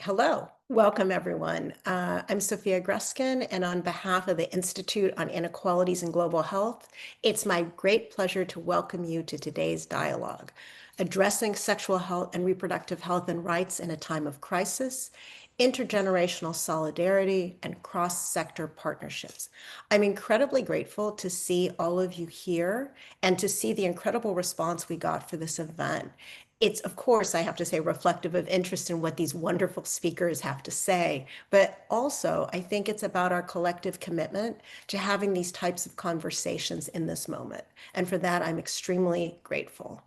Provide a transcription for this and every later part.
Hello, welcome everyone. I'm Sofia Gruskin, and on behalf of the Institute on Inequalities and Global Health, it's my great pleasure to welcome you to today's dialogue, Addressing Sexual Health and Reproductive Health and Rights in a Time of Crisis, Intergenerational Solidarity, and Cross-Sector Partnerships. I'm incredibly grateful to see all of you here and to see the incredible response we got for this event. It's, of course, I have to say, reflective of interest in what these wonderful speakers have to say, but also I think it's about our collective commitment to having these types of conversations in this moment. And for that, I'm extremely grateful.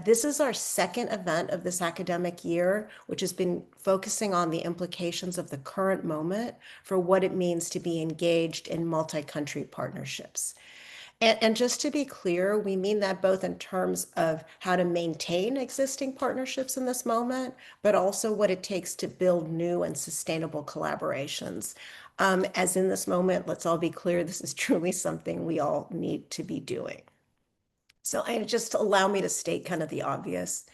This is our second event of this academic year, which has been focusing on the implications of the current moment for what it means to be engaged in multi-country partnerships. And just to be clear, we mean that both in terms of how to maintain existing partnerships in this moment, but also what it takes to build new and sustainable collaborations. As in this moment, let's all be clear, this is truly something we all need to be doing. So just allow me to state kind of the obvious.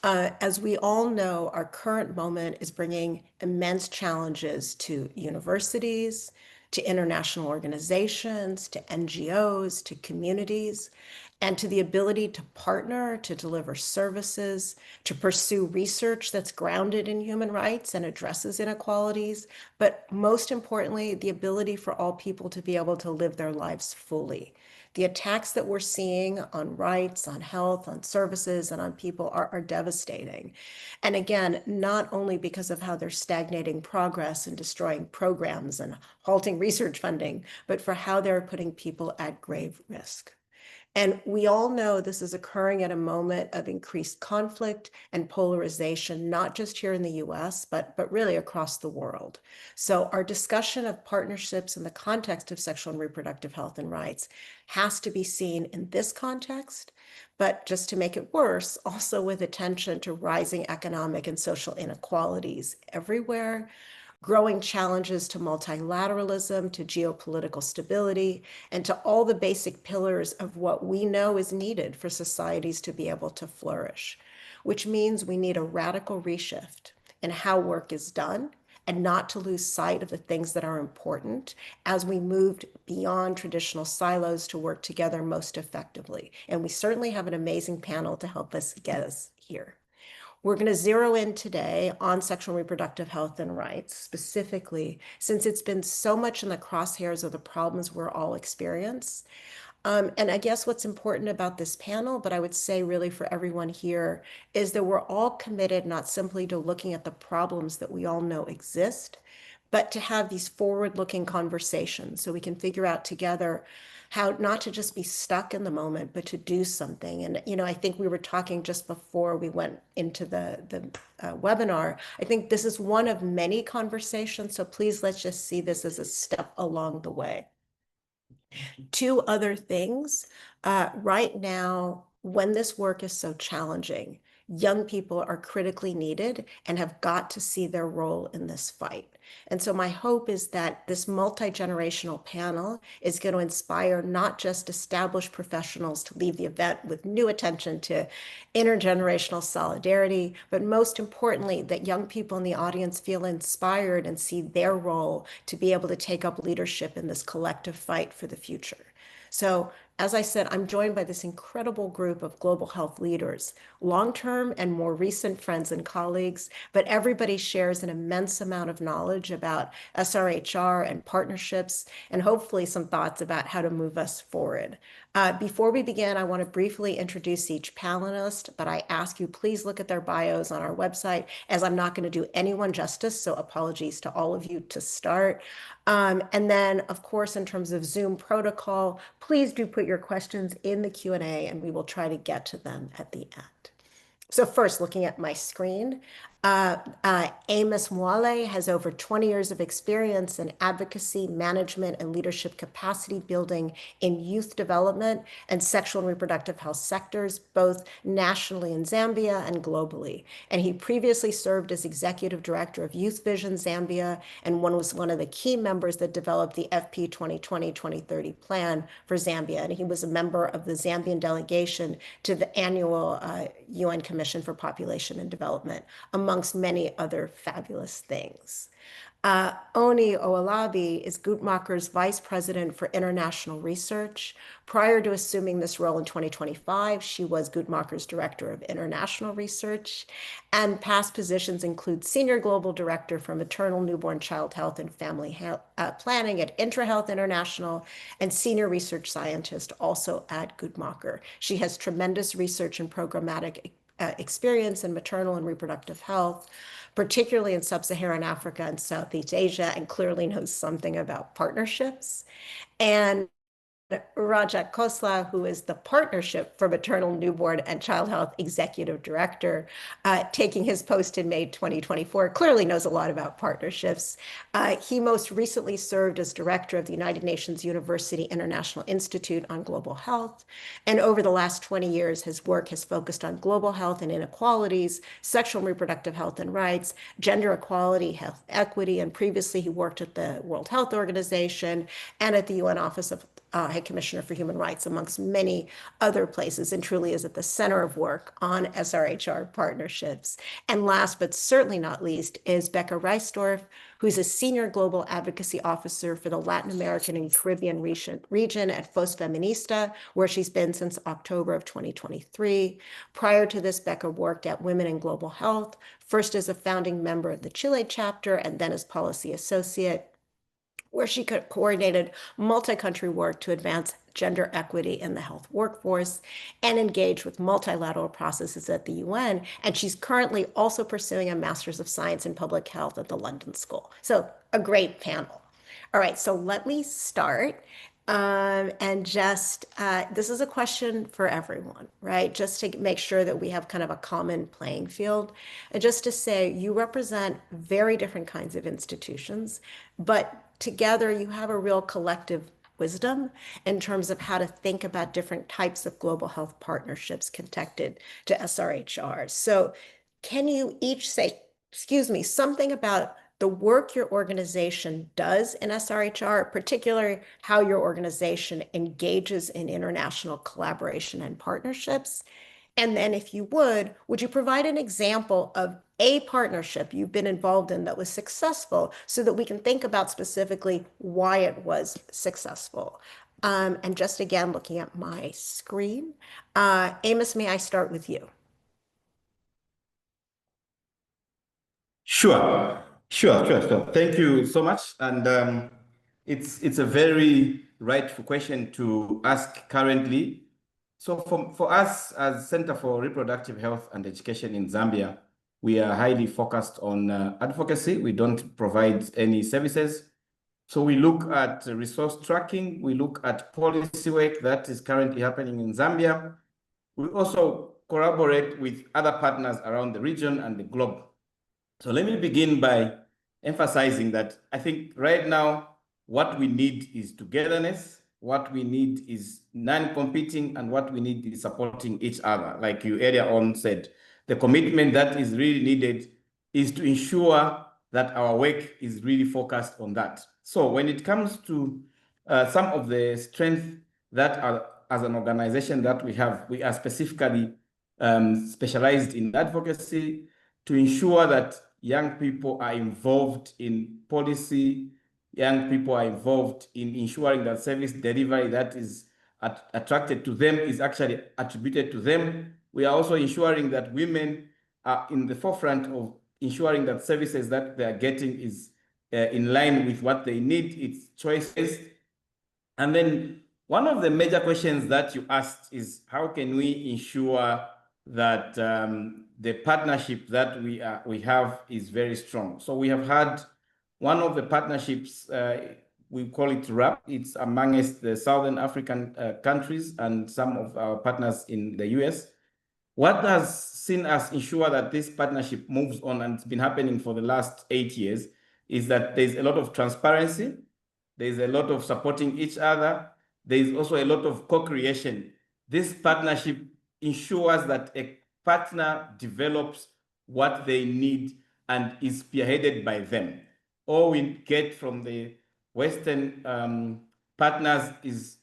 As we all know, our current moment is bringing immense challenges to universities, to international organizations, to NGOs, to communities, and to the ability to partner, to deliver services, to pursue research that's grounded in human rights and addresses inequalities, but most importantly, the ability for all people to be able to live their lives fully. The attacks that we're seeing on rights, on health, on services, and on people are devastating. And again, not only because of how they're stagnating progress and destroying programs and halting research funding, but for how they're putting people at grave risk. And we all know this is occurring at a moment of increased conflict and polarization, not just here in the US, but really across the world. So our discussion of partnerships in the context of sexual and reproductive health and rights has to be seen in this context, but just to make it worse, also with attention to rising economic and social inequalities everywhere, growing challenges to multilateralism, to geopolitical stability, and to all the basic pillars of what we know is needed for societies to be able to flourish, which means we need a radical reshift in how work is done and not to lose sight of the things that are important as we moved beyond traditional silos to work together most effectively. And we certainly have an amazing panel to help us get us here. We're going to zero in today on sexual and reproductive health and rights, specifically, since it's been so much in the crosshairs of the problems we're all experiencing. And I guess what's important about this panel, but I would say really for everyone here, is that we're all committed not simply to looking at the problems that we all know exist, but to have these forward-looking conversations so we can figure out together how not to just be stuck in the moment, but to do something. And, I think we were talking just before we went into the webinar. I think this is one of many conversations. So please, let's just see this as a step along the way. Two other things. Right now, when this work is so challenging, young people are critically needed and have got to see their role in this fight. And so my hope is that this multi-generational panel is going to inspire not just established professionals to leave the event with new attention to intergenerational solidarity, but most importantly, that young people in the audience feel inspired and see their role to be able to take up leadership in this collective fight for the future. So as I said, I'm joined by this incredible group of global health leaders, long-term and more recent friends and colleagues, but everybody shares an immense amount of knowledge about SRHR and partnerships, and hopefully some thoughts about how to move us forward. Before we begin, I want to briefly introduce each panelist, but I ask you please look at their bios on our website, as I'm not going to do anyone justice, so apologies to all of you to start. And then, of course, in terms of Zoom protocol, please do put your questions in the Q&A and we will try to get to them at the end. So first, looking at my screen, Amos Mwale has over 20 years of experience in advocacy, management, and leadership capacity building in youth development and sexual and reproductive health sectors, both nationally in Zambia and globally. And he previously served as executive director of Youth Vision Zambia and was one of the key members that developed the FP 2020-2030 plan for Zambia. And he was a member of the Zambian delegation to the annual UN Commission for Population and Development, among amongst many other fabulous things. Oni Oalabi is Guttmacher's Vice President for International Research. Prior to assuming this role in 2025, she was Guttmacher's Director of International Research, and past positions include Senior Global Director for Maternal, Newborn, Child Health, and Family Planning at IntraHealth International, and Senior Research Scientist also at Guttmacher. She has tremendous research and programmatic experience in maternal and reproductive health, particularly in sub-Saharan Africa and Southeast Asia, and clearly knows something about partnerships. And Rajat Khosla, who is the Partnership for Maternal, Newborn, and Child Health Executive Director, taking his post in May 2024, clearly knows a lot about partnerships. He most recently served as Director of the United Nations University International Institute on Global Health, and over the last 20 years, his work has focused on global health and inequalities, sexual and reproductive health and rights, gender equality, health equity, and previously he worked at the World Health Organization and at the UN Office of High Commissioner for Human Rights, amongst many other places, and truly is at the center of work on SRHR partnerships. And last, but certainly not least, is Becca Reisdorf, who's a Senior Global Advocacy Officer for the Latin American and Caribbean region at FOS Feminista, where she's been since October of 2023. Prior to this, Becca worked at Women in Global Health, first as a founding member of the Chile chapter and then as policy associate, where she coordinated multi-country work to advance gender equity in the health workforce and engaged with multilateral processes at the UN. And she's currently also pursuing a Master's of Science in Public Health at the London School. So a great panel. All right, so let me start. And just, this is a question for everyone, right? Just to make sure that we have kind of a common playing field. And just to say, you represent very different kinds of institutions, but together you have a real collective wisdom in terms of how to think about different types of global health partnerships connected to SRHR. So can you each say, excuse me, something about the work your organization does in SRHR, particularly how your organization engages in international collaboration and partnerships? And then if you would you provide an example of a partnership you've been involved in that was successful so that we can think about specifically why it was successful? And just again, looking at my screen, Amos, may I start with you? Sure. Thank you so much. And it's a very rightful question to ask currently. So for us as Center for Reproductive Health and Education in Zambia, we are highly focused on advocacy. We don't provide any services. So we look at resource tracking. We look at policy work that is currently happening in Zambia. We also collaborate with other partners around the region and the globe. So let me begin by emphasizing that I think right now, what we need is togetherness, what we need is non-competing, and what we need is supporting each other. Like you earlier on said, the commitment that is really needed is to ensure that our work is really focused on that. So when it comes to some of the strengths that are, as an organization that we have, we are specifically specialized in advocacy to ensure that young people are involved in policy, young people are involved in ensuring that service delivery that is attracted to them is actually attributed to them. We are also ensuring that women are in the forefront of ensuring that services that they are getting is in line with what they need, its choices. And then one of the major questions that you asked is how can we ensure that the partnership that we have is very strong. So we have had one of the partnerships, we call it RAP. It's amongst the Southern African countries and some of our partners in the US. What has seen us ensure that this partnership moves on, and it's been happening for the last 8 years, is that there's a lot of transparency, there's a lot of supporting each other, there's also a lot of co-creation. This partnership ensures that a partner develops what they need and is spearheaded by them. All we get from the Western partners is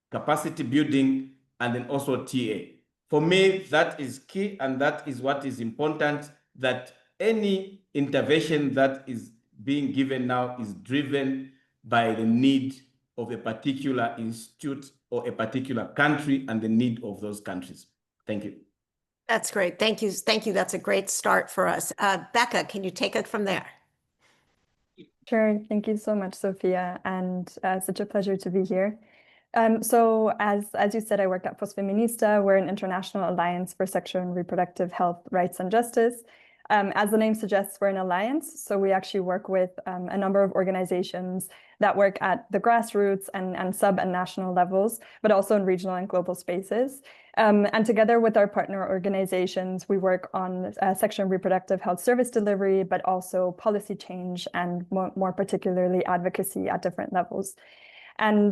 capacity building and then also TA. For me, that is key, and that is what is important, that any intervention that is being given now is driven by the need of a particular institute or a particular country and the need of those countries. Thank you. That's great. Thank you. Thank you. That's a great start for us. Becca, can you take it from there? Sure. Thank you so much, Sophia, and such a pleasure to be here. So as you said, I work at Feminista. We're an international alliance for sexual and reproductive health, rights, and justice. As the name suggests, we're an alliance. So we actually work with a number of organizations that work at the grassroots and sub and national levels, but also in regional and global spaces. And together with our partner organizations, we work on sexual and reproductive health service delivery, but also policy change and more particularly advocacy at different levels. And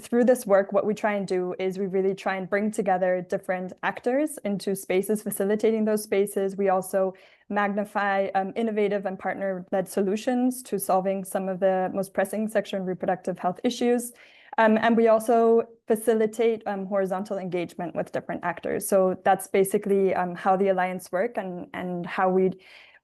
through this work, what we try and do is we really try and bring together different actors into spaces, facilitating those spaces. We also magnify innovative and partner-led solutions to solving some of the most pressing sexual and reproductive health issues. And we also facilitate horizontal engagement with different actors. So that's basically how the Alliance work and how we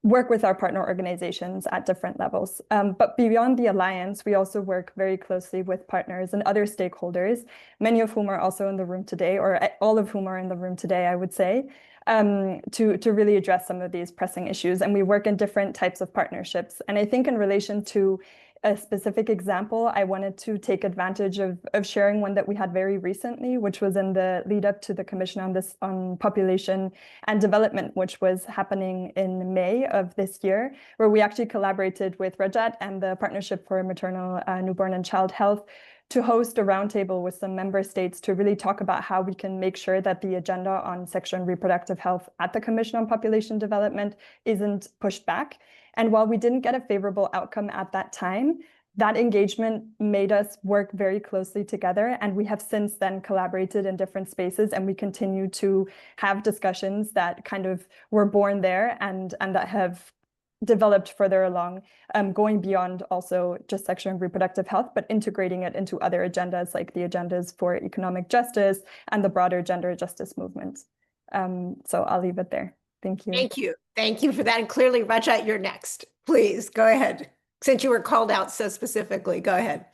work with our partner organizations at different levels. But beyond the Alliance, we also work very closely with partners and other stakeholders, many of whom are also in the room today, or all of whom are in the room today, I would say, to really address some of these pressing issues. And we work in different types of partnerships. And I think in relation to a specific example, I wanted to take advantage of sharing one that we had very recently, which was in the lead up to the Commission on Population and Development, which was happening in May of this year, where we actually collaborated with Rajat and the Partnership for Maternal, Newborn and Child Health to host a roundtable with some member states to really talk about how we can make sure that the agenda on sexual and reproductive health at the Commission on Population Development isn't pushed back. And while we didn't get a favorable outcome at that time, that engagement made us work very closely together. And we have since then collaborated in different spaces, and we continue to have discussions that kind of were born there and that have developed further along, going beyond also just sexual and reproductive health, but integrating it into other agendas like the agendas for economic justice and the broader gender justice movement. So I'll leave it there. Thank you. Thank you. Thank you for that. And clearly, Rajat, you're next. Please go ahead. Since you were called out so specifically, go ahead.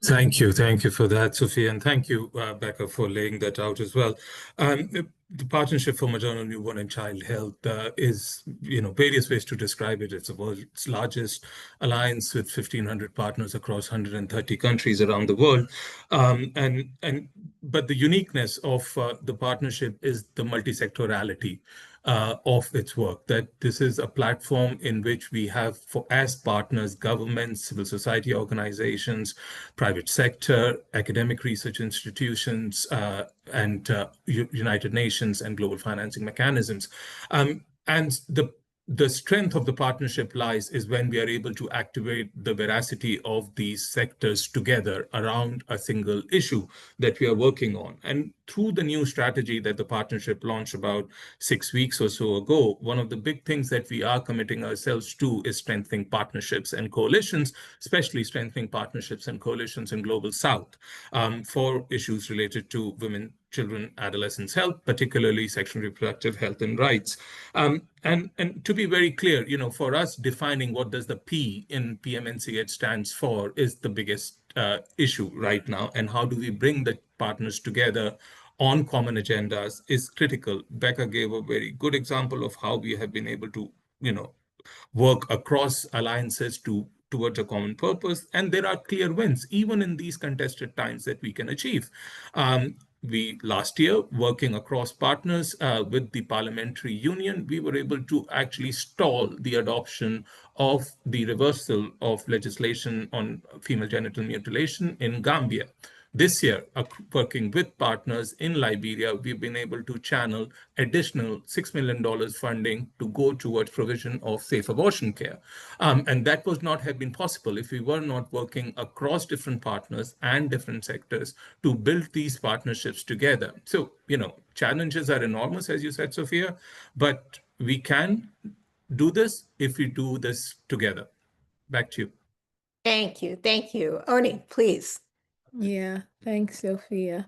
Thank you. Thank you for that, Sophia. And thank you, Becca, for laying that out as well. The Partnership for Maternal, Newborn and Child Health is, various ways to describe it. It's the world's largest alliance with 1,500 partners across 130 countries around the world. But the uniqueness of the partnership is the multisectorality of its work, that this is a platform in which we have, as partners, governments, civil society organizations, private sector, academic research institutions, and United Nations and global financing mechanisms. And the strength of the partnership lies is when we are able to activate the veracity of these sectors together around a single issue that we are working on. And through the new strategy that the partnership launched about 6 weeks or so ago, one of the big things that we are committing ourselves to is strengthening partnerships and coalitions, especially strengthening partnerships and coalitions in Global South for issues related to women, children, adolescents' health, particularly sexual and reproductive health and rights. And to be very clear, for us, defining what does the P in PMNCH stands for is the biggest issue right now. And how do we bring the partners together on common agendas is critical. Becca gave a very good example of how we have been able to, work across alliances towards a common purpose. And there are clear wins, even in these contested times, that we can achieve. We last year, working across partners with the Parliamentary Union, we were able to actually stall the adoption of the reversal of legislation on female genital mutilation in Gambia. This year, working with partners in Liberia, we've been able to channel additional $6 million funding to go towards provision of safe abortion care. And that would not have been possible if we were not working across different partners and different sectors to build these partnerships together. So, challenges are enormous, as you said, Sophia, but we can do this if we do this together. Back to you. Thank you. Thank you. Oni, please. Yeah, thanks, Sophia.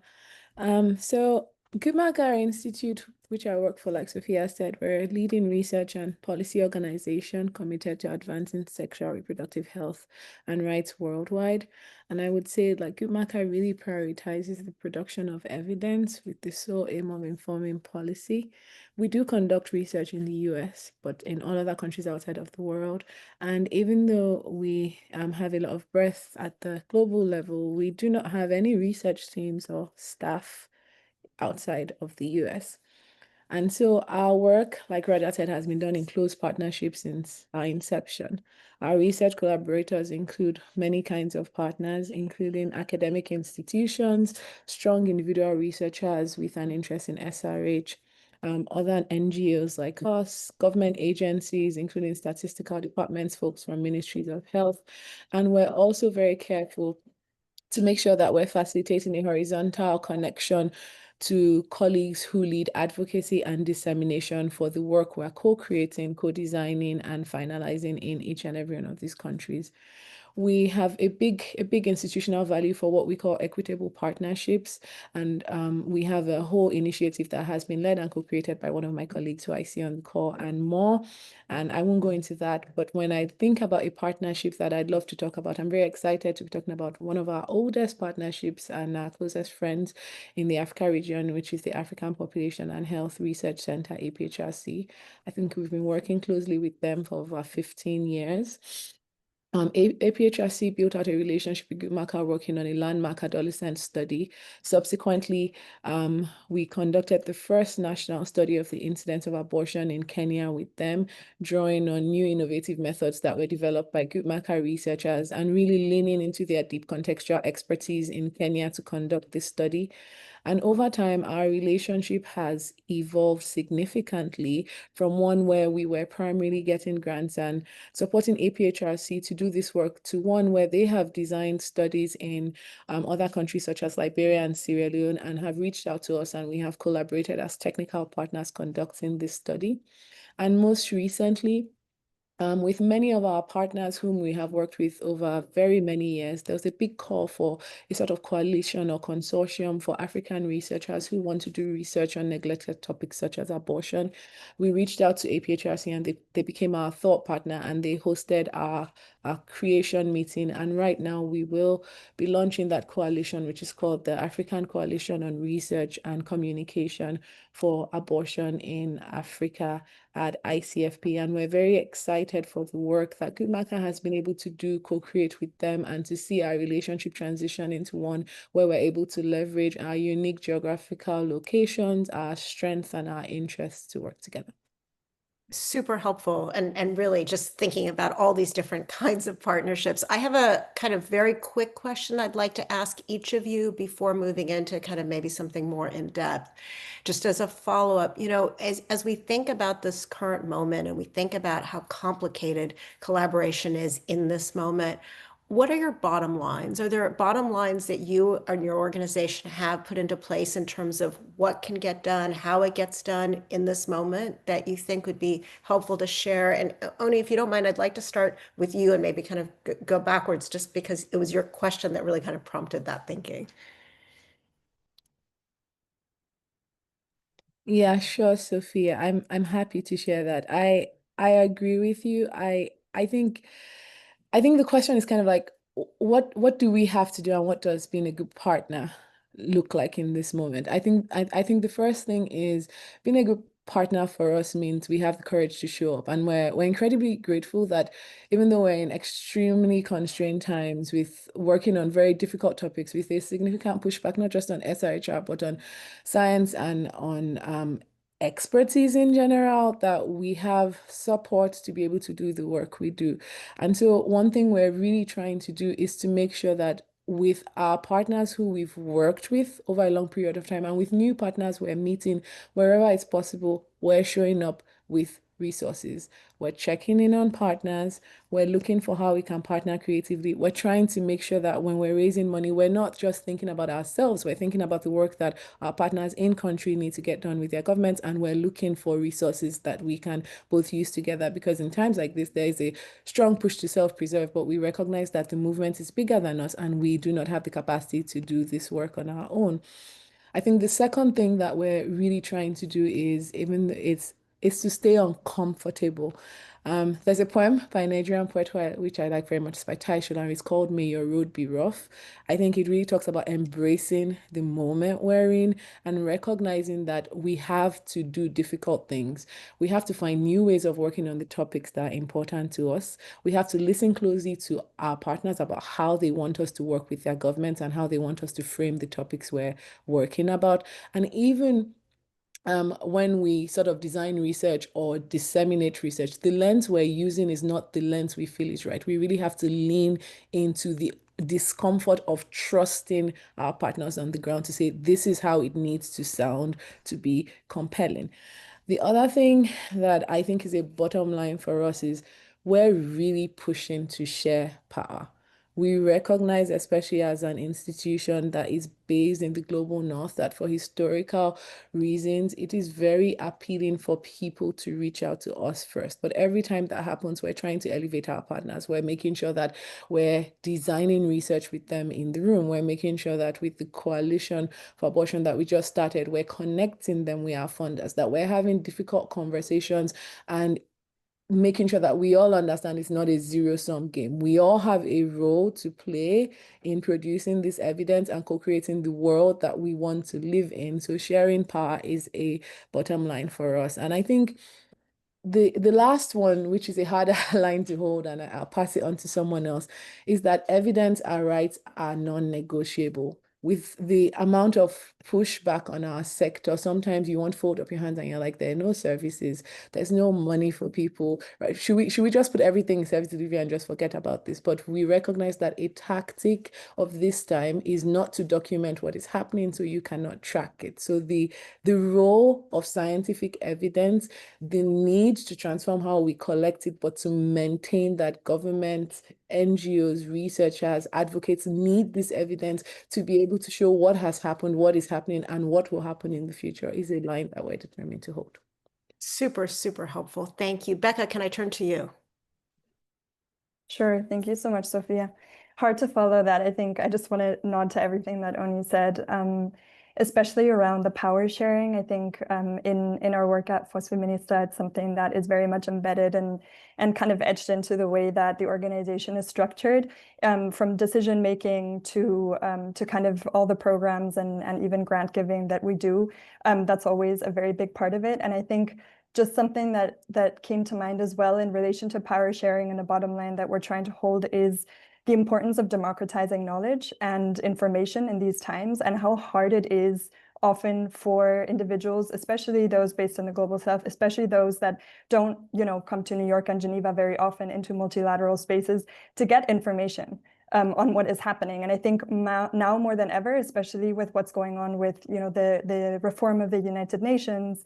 So Guttmacher Institute, which I work for, like Sophia said, we're a leading research and policy organization committed to advancing sexual reproductive health and rights worldwide. And I would say like Guttmacher really prioritizes the production of evidence with the sole aim of informing policy. We do conduct research in the US, but in all other countries outside of the world. And even though we have a lot of breadth at the global level, we do not have any research teams or staff outside of the US. And so our work, like Raja said, has been done in close partnership since our inception. Our research collaborators include many kinds of partners, including academic institutions, strong individual researchers with an interest in SRH, other NGOs like us, government agencies, including statistical departments, folks from ministries of health. And we're also very careful to make sure that we're facilitating a horizontal connection to colleagues who lead advocacy and dissemination for the work we're co-creating, co-designing, and finalizing in each and every one of these countries. We have a big institutional value for what we call equitable partnerships. And we have a whole initiative that has been led and co-created by one of my colleagues who I see on the call and more. And I won't go into that, but when I think about a partnership that I'd love to talk about, I'm very excited to be talking about one of our oldest partnerships and our closest friends in the Africa region, which is the African Population and Health Research Center, APHRC. I think we've been working closely with them for over 15 years. APHRC built out a relationship with Guttmacher working on a landmark adolescent study. Subsequently, we conducted the first national study of the incidence of abortion in Kenya with them, drawing on new innovative methods that were developed by Guttmacher researchers and really leaning into their deep contextual expertise in Kenya to conduct this study. And over time, our relationship has evolved significantly from one where we were primarily getting grants and supporting APHRC to do this work to one where they have designed studies in other countries such as Liberia and Sierra Leone and have reached out to us, and we have collaborated as technical partners conducting this study. And most recently, with many of our partners whom we have worked with over very many years, there was a big call for a sort of coalition or consortium for African researchers who want to do research on neglected topics such as abortion. We reached out to APHRC and they became our thought partner, and they hosted our creation meeting. And right now we will be launching that coalition, which is called the African Coalition on Research and Communication for Abortion in Africa at ICFP. And we're very excited for the work that Guttmacher has been able to do, co-create with them, and to see our relationship transition into one where we're able to leverage our unique geographical locations, our strengths, and our interests to work together. Super helpful, and really just thinking about all these different kinds of partnerships. I have a kind of very quick question I'd like to ask each of you before moving into kind of maybe something more in depth. Just as a follow-up, as we think about this current moment and we think about how complicated collaboration is in this moment, what are your bottom lines? Are there bottom lines that you and your organization have put into place in terms of what can get done, how it gets done in this moment that you think would be helpful to share? And Oni, if you don't mind, I'd like to start with you and maybe kind of go backwards, just because it was your question that really kind of prompted that thinking. Yeah, sure, Sophia. I'm happy to share that. I agree with you. I think the question is kind of like, what do we have to do, and what does being a good partner look like in this moment? I think the first thing is being a good partner for us means we have the courage to show up, and we're incredibly grateful that even though we're in extremely constrained times with working on very difficult topics with a significant pushback, not just on SRHR, but on science and on expertise in general, that we have support to be able to do the work we do. And so one thing we're really trying to do is to make sure that with our partners who we've worked with over a long period of time, and with new partners we're meeting, wherever it's possible, we're showing up with resources. We're checking in on partners. We're looking for how we can partner creatively. We're trying to make sure that when we're raising money, we're not just thinking about ourselves. We're thinking about the work that our partners in country need to get done with their governments, and we're looking for resources that we can both use together. Because in times like this, there is a strong push to self-preserve, but we recognize that the movement is bigger than us, and we do not have the capacity to do this work on our own. I think the second thing that we're really trying to do is is to stay uncomfortable. There's a poem by a Nigerian poet which I like very much. It's by Tai Sholari. It's called May Your Road Be Rough. I think it really talks about embracing the moment we're in and recognizing that we have to do difficult things. We have to find new ways of working on the topics that are important to us. We have to listen closely to our partners about how they want us to work with their governments and how they want us to frame the topics we're working about. And even when we sort of design research or disseminate research, the lens we're using is not the lens we feel is right. We really have to lean into the discomfort of trusting our partners on the ground to say, this is how it needs to sound to be compelling. The other thing that I think is a bottom line for us is we're really pushing to share power. We recognize, especially as an institution that is based in the global north, that for historical reasons, it is very appealing for people to reach out to us first. But every time that happens, we're trying to elevate our partners. We're making sure that we're designing research with them in the room. We're making sure that with the Coalition for Abortion that we just started, we're connecting them with our funders, that we're having difficult conversations and making sure that we all understand it's not a zero-sum game. We all have a role to play in producing this evidence and co-creating the world that we want to live in. So sharing power is a bottom line for us. And I think the last one, which is a harder line to hold, and I'll pass it on to someone else, is that evidence and rights are non-negotiable. With the amount of pushback on our sector, sometimes you want to fold up your hands and you're like, there are no services, there's no money for people, right? Should we just put everything in service delivery and just forget about this? But we recognize that a tactic of this time is not to document what is happening so you cannot track it. So the role of scientific evidence, the need to transform how we collect it, but to maintain that government, NGOs, researchers, advocates need this evidence to be able to show what has happened, what is happening, and what will happen in the future is a line that we're determined to hold. Super, super helpful. Thank you. Becca, can I turn to you? Sure. Thank you so much, Sophia. Hard to follow that. I think I just want to nod to everything that Oni said, especially around the power sharing. I think in our work at FOS Feminista, it's something that is very much embedded and kind of etched into the way that the organization is structured, from decision making to kind of all the programs and even grant giving that we do. That's always a very big part of it. And I think just something that came to mind as well in relation to power sharing and the bottom line that we're trying to hold is the importance of democratizing knowledge and information in these times, and how hard it is often for individuals, especially those based in the global south, especially those that don't, come to New York and Geneva very often into multilateral spaces to get information on what is happening. And I think now more than ever, especially with what's going on with, the reform of the United Nations,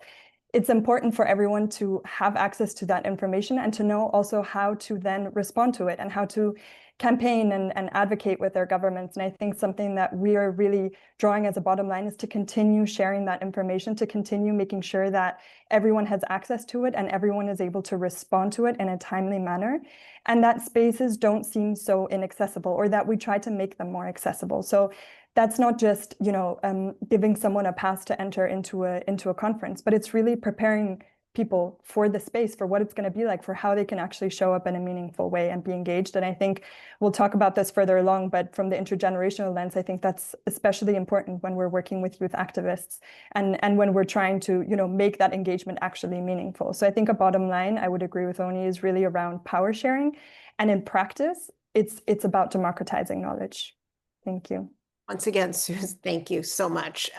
it's important for everyone to have access to that information and to know also how to then respond to it and how to campaign and advocate with their governments. And I think something that we are really drawing as a bottom line is to continue sharing that information, to continue making sure that everyone has access to it and everyone is able to respond to it in a timely manner, and that spaces don't seem so inaccessible, or that we try to make them more accessible. So that's not just, giving someone a pass to enter into a conference, but it's really preparing people for the space, for what it's going to be like, for how they can actually show up in a meaningful way and be engaged. And I think we'll talk about this further along, but from the intergenerational lens, I think that's especially important when we're working with youth activists and when we're trying to, make that engagement actually meaningful. So I think a bottom line, I would agree with Oni, is really around power sharing. And in practice, it's about democratizing knowledge. Thank you. Once again, Suze, thank you so much.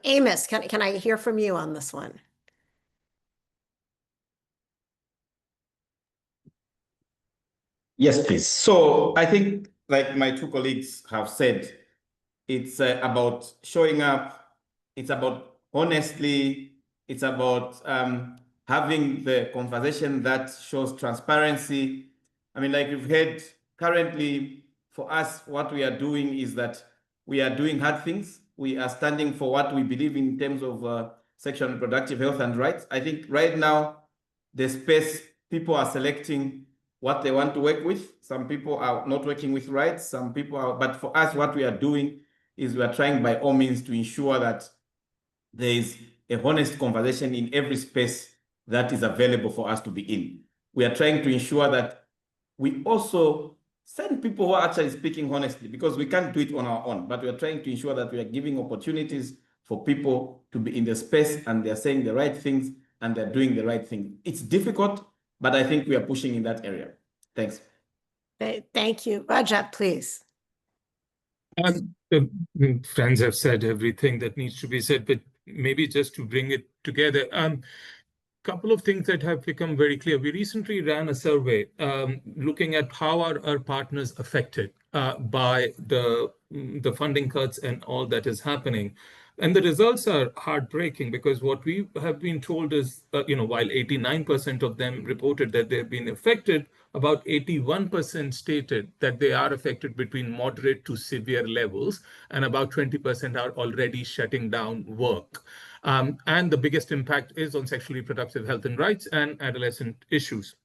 Amos, can I hear from you on this one? Yes, please. So I think, like my two colleagues have said, it's about showing up. It's about honestly. It's about having the conversation that shows transparency. I mean, like you've heard, currently for us, what we are doing is that we are doing hard things. We are standing for what we believe in terms of sexual and reproductive health and rights. I think right now, the space, people are selecting what they want to work with. Some people are not working with rights, some people are, but for us, what we are doing is we are trying by all means to ensure that there is a honest conversation in every space that is available for us to be in. We are trying to ensure that we also send people who are actually speaking honestly, because we can't do it on our own, but we are trying to ensure that we are giving opportunities for people to be in the space and they're saying the right things and they're doing the right thing. It's difficult, but I think we are pushing in that area. Thanks. Thank you. Rajat, please. The friends have said everything that needs to be said, but maybe just to bring it together, couple of things that have become very clear. We recently ran a survey looking at how are our partners affected by the funding cuts and all that is happening. And the results are heartbreaking, because what we have been told is, while 89% of them reported that they've been affected, about 81% stated that they are affected between moderate to severe levels, and about 20% are already shutting down work. And the biggest impact is on sexual reproductive health and rights and adolescent issues.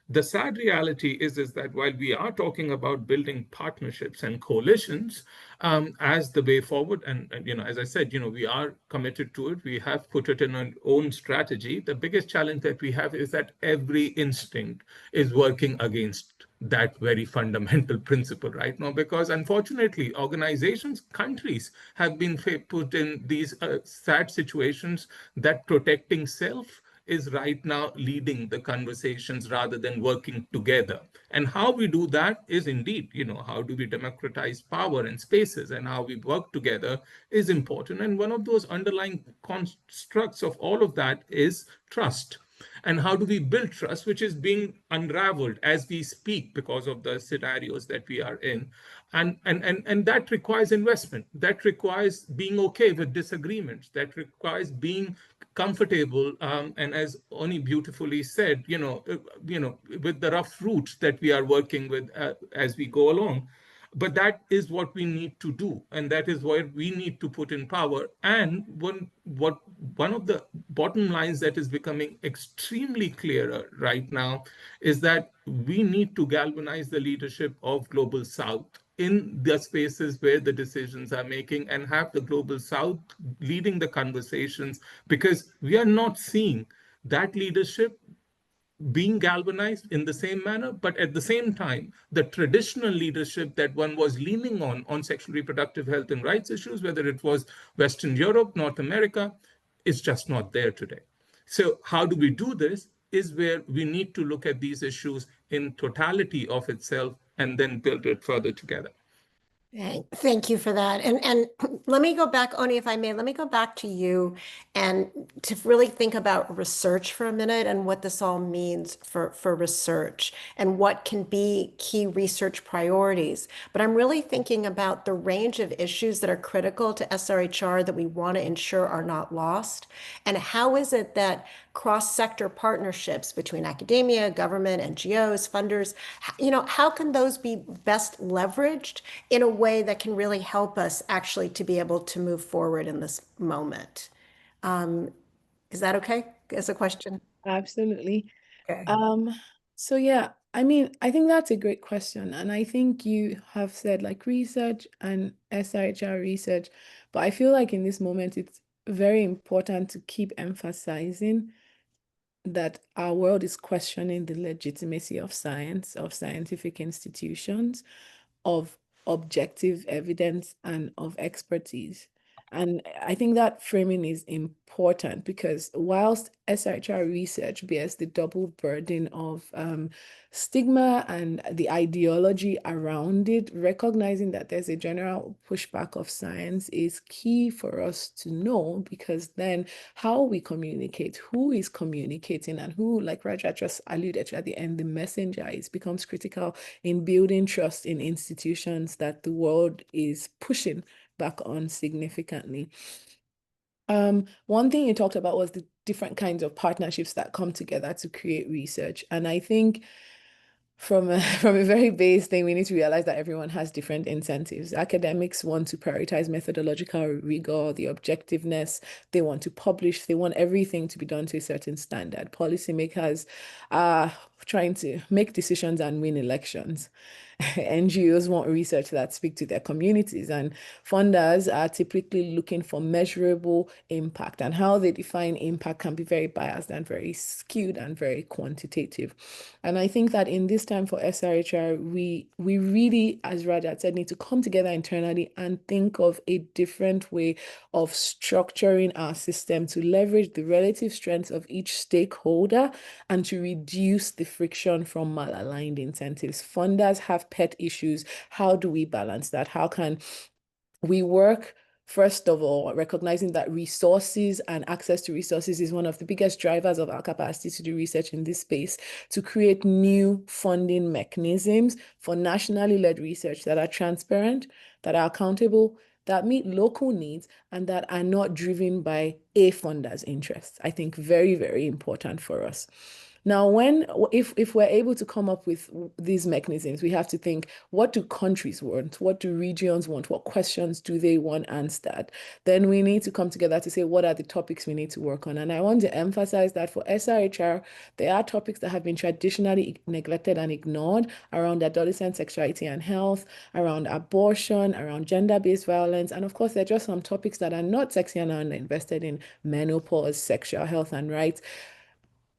The sad reality is that while we are talking about building partnerships and coalitions as the way forward, and as I said, we are committed to it. We have put it in our own strategy. The biggest challenge that we have is that every instinct is working against that very fundamental principle right now, because unfortunately, organizations, countries have been put in these sad situations that protecting self is right now leading the conversations rather than working together. And how we do that is indeed, how do we democratize power and spaces, and how we work together is important. And one of those underlying constructs of all of that is trust. And how do we build trust, which is being unraveled as we speak because of the scenarios that we are in. And that requires investment. That requires being okay with disagreements. That requires being comfortable, and as Oni beautifully said, with the rough roots that we are working with as we go along. But that is what we need to do, and that is what we need to put in power. And one of the bottom lines that is becoming extremely clearer right now is that we need to galvanize the leadership of Global South in the spaces where the decisions are making, and have the Global South leading the conversations, because we are not seeing that leadership being galvanized in the same manner. But at the same time, the traditional leadership that one was leaning on sexual reproductive health and rights issues, whether it was Western Europe, North America, is just not there today. So how do we do this is where we need to look at these issues in totality of itself and then build it further together. Thank you for that. And let me go back, Oni, if I may, let me go back to you and to really think about research for a minute and what this all means for research and what can be key research priorities. But I'm really thinking about the range of issues that are critical to SRHR that we want to ensure are not lost. And how is it that cross-sector partnerships between academia, government, NGOs, funders, how can those be best leveraged in a way that can really help us actually to be able to move forward in this moment? Is that okay as a question? Absolutely. Okay. So yeah, I think that's a great question. And I think you have said like research and SRHR research, but I feel like in this moment, it's very important to keep emphasizing that our world is questioning the legitimacy of science, of scientific institutions, of objective evidence, and of expertise. And I think that framing is important, because whilst SRHR research bears the double burden of stigma and the ideology around it, recognizing that there's a general pushback of science is key for us to know, because then how we communicate, who is communicating, and who, like Rajat just alluded to at the end, the messenger becomes critical in building trust in institutions that the world is pushing back on significantly. One thing you talked about was the different kinds of partnerships that come together to create research. And I think from a very base thing, we need to realize that everyone has different incentives. Academics want to prioritize methodological rigor, the objectiveness. They want to publish. They want everything to be done to a certain standard. Policymakers trying to make decisions and win elections. NGOs want research that speak to their communities, and funders are typically looking for measurable impact, and how they define impact can be very biased and very skewed and very quantitative. And I think that in this time for SRHR, we really, as Rajat said, need to come together internally and think of a different way of structuring our system to leverage the relative strengths of each stakeholder and to reduce the friction from malaligned incentives. Funders have pet issues. How do we balance that? How can we work, first of all, recognizing that resources and access to resources is one of the biggest drivers of our capacity to do research in this space, to create new funding mechanisms for nationally led research that are transparent, that are accountable, that meet local needs, and that are not driven by a funder's interests. I think very, very important for us. Now, if we're able to come up with these mechanisms, we have to think, what do countries want? What do regions want? What questions do they want answered? Then we need to come together to say, what are the topics we need to work on? And I want to emphasize that for SRHR, there are topics that have been traditionally neglected and ignored around adolescent sexuality and health, around abortion, around gender-based violence. And of course, there are just some topics that are not sexy and are invested in: menopause, sexual health and rights.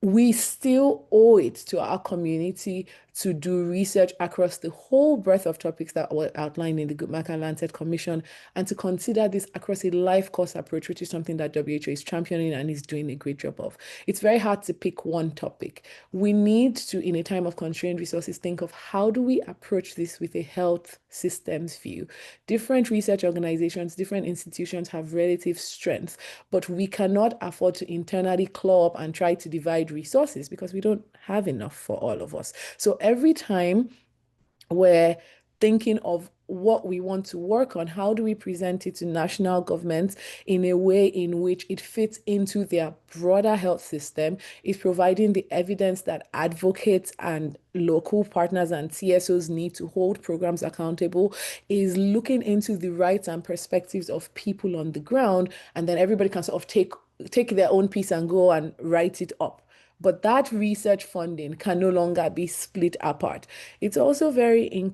We still owe it to our community to do research across the whole breadth of topics that were outlined in the Guttmacher and Lancet Commission, and to consider this across a life course approach, which is something that WHO is championing and is doing a great job of. It's very hard to pick one topic. We need to, in a time of constrained resources, think of how do we approach this with a health systems view. Different research organizations, different institutions have relative strengths, but we cannot afford to internally claw up and try to divide resources because we don't have enough for all of us. So every time we're thinking of what we want to work on, how do we present it to national governments in a way in which it fits into their broader health system, is providing the evidence that advocates and local partners and CSOs need to hold programs accountable, is looking into the rights and perspectives of people on the ground, and then everybody can sort of take their own piece and go and write it up. But that research funding can no longer be split apart. It's also very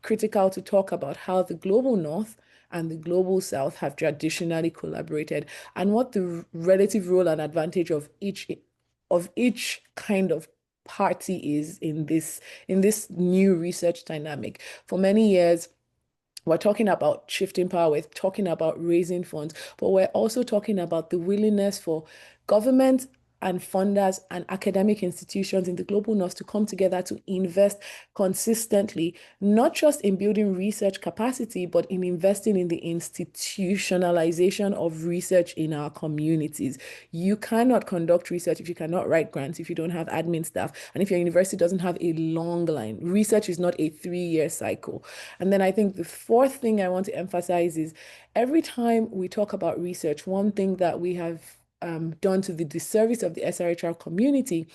critical to talk about how the global North and the global South have traditionally collaborated, and what the relative role and advantage of each kind of party is in this new research dynamic. For many years, we're talking about shifting power, we're talking about raising funds, but we're also talking about the willingness for government and funders and academic institutions in the global North to come together to invest consistently, not just in building research capacity, but in investing in the institutionalization of research in our communities. You cannot conduct research if you cannot write grants, if you don't have admin staff, and if your university doesn't have a long line. Research is not a 3-year cycle. And then I think the fourth thing I want to emphasize is every time we talk about research, one thing that we have done to the disservice of the SRHR community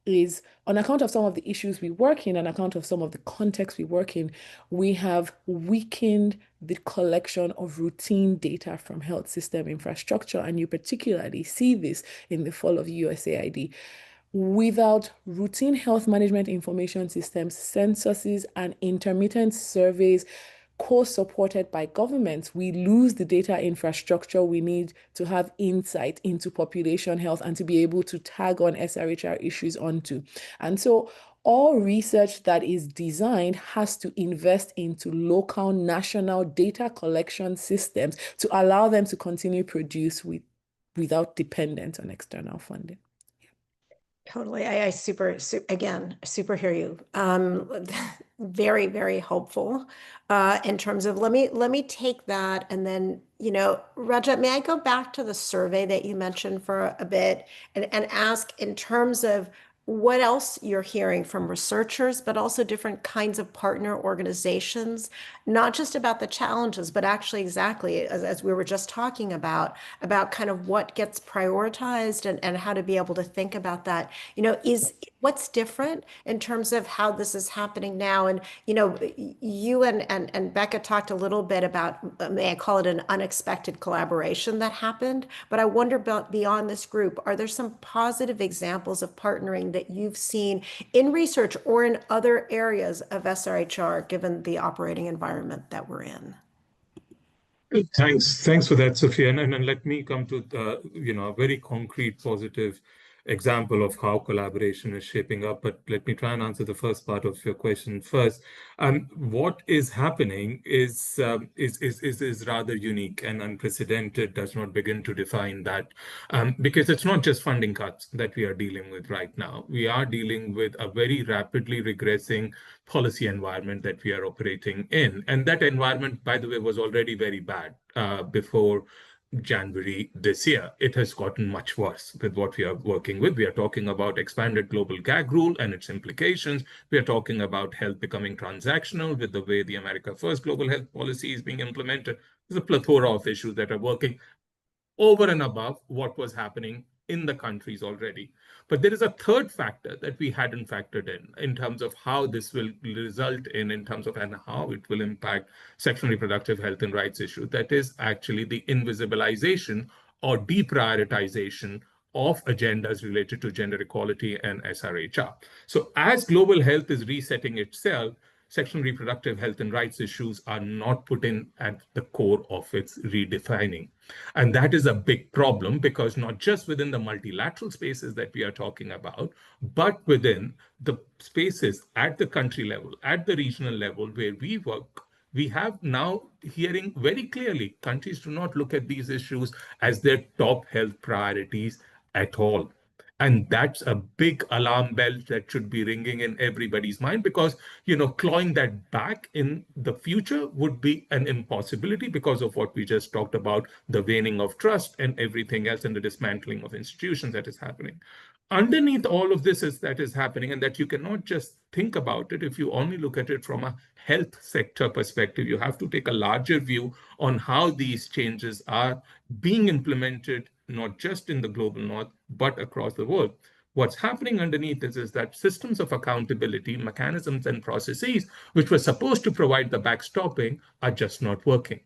is, on account of some of the issues we work in, on account of some of the context we work in, we have weakened the collection of routine data from health system infrastructure. And you particularly see this in the fall of USAID. Without routine health management information systems, censuses, and intermittent surveys co-supported by governments, we lose the data infrastructure we need to have insight into population health and to be able to tag on SRHR issues onto. And so all research that is designed has to invest into local, national data collection systems to allow them to continue produce without dependence on external funding. Totally. I super hear you. Very, very helpful in terms of, let me take that, and then, Rajat, may I go back to the survey that you mentioned for a bit and ask in terms of what else you're hearing from researchers, but also different kinds of partner organizations, not just about the challenges, but actually exactly as we were just talking about kind of what gets prioritized and how to be able to think about that. What's different in terms of how this is happening now? And you know, you and Becca talked a little bit about, may I call it an unexpected collaboration that happened, but I wonder about beyond this group, are there some positive examples of partnering that you've seen in research or in other areas of SRHR, given the operating environment that we're in? Thanks for that, Sophia. And let me come to a very concrete, positive example of how collaboration is shaping up. But let me try and answer the first part of your question first. What is happening is rather unique and unprecedented. Does not begin to define that, because it's not just funding cuts that we are dealing with right now. We are dealing with a very rapidly regressing policy environment that we are operating in. And that environment, by the way, was already very bad before January this year. It has gotten much worse with what we are working with. We are talking about expanded global gag rule and its implications. We are talking about health becoming transactional with the way the America First global health policy is being implemented. There's a plethora of issues that are working over and above what was happening in the countries already. But there is a third factor that we hadn't factored in terms of how this will result in terms of and how it will impact sexual reproductive health and rights issues. That is actually the invisibilization or deprioritization of agendas related to gender equality and SRHR. So as global health is resetting itself, sexual reproductive health and rights issues are not put in at the core of its redefining. And that is a big problem, because not just within the multilateral spaces that we are talking about, but within the spaces at the country level, at the regional level where we work, we have now hearing very clearly countries do not look at these issues as their top health priorities at all. And that's a big alarm bell that should be ringing in everybody's mind, because, clawing that back in the future would be an impossibility because of what we just talked about, the waning of trust and everything else, and the dismantling of institutions that is happening. Underneath all of this that is happening, and that you cannot just think about it if you only look at it from a health sector perspective. You have to take a larger view on how these changes are being implemented, not just in the global north, but across the world. What's happening underneath is that systems of accountability, mechanisms and processes, which were supposed to provide the backstopping, are just not working.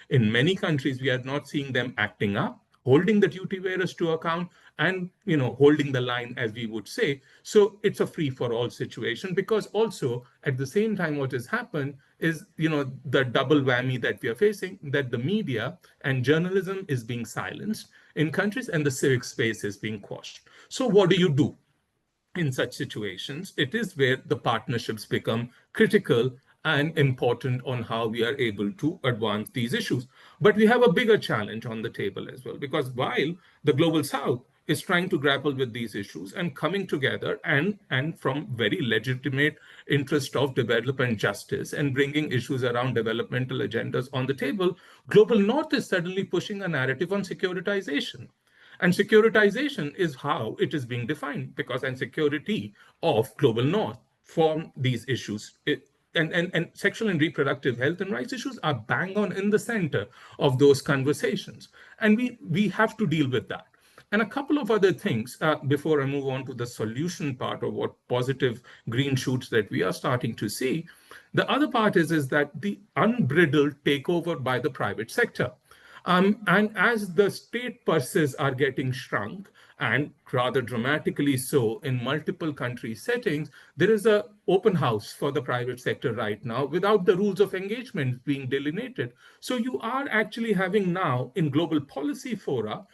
In many countries, we are not seeing them acting up, holding the duty bearers to account, and holding the line, as we would say. So it's a free-for-all situation, because also at the same time what has happened is the double whammy that we are facing, that the media and journalism is being silenced in countries and the civic space is being quashed. So what do you do in such situations? It is where the partnerships become critical and important on how we are able to advance these issues. But we have a bigger challenge on the table as well, because while the global south is trying to grapple with these issues and coming together and from very legitimate interest of development justice and bringing issues around developmental agendas on the table, global north is suddenly pushing a narrative on securitization. And securitization is how it is being defined, because insecurity of global north form these issues. And sexual and reproductive health and rights issues are bang on in the center of those conversations. And we have to deal with that. And a couple of other things before I move on to the solution part of what positive green shoots that we are starting to see. The other part is that the unbridled takeover by the private sector. And as the state purses are getting shrunk, and rather dramatically so in multiple country settings, there is an open house for the private sector right now without the rules of engagement being delineated. So you are actually having now in global policy fora,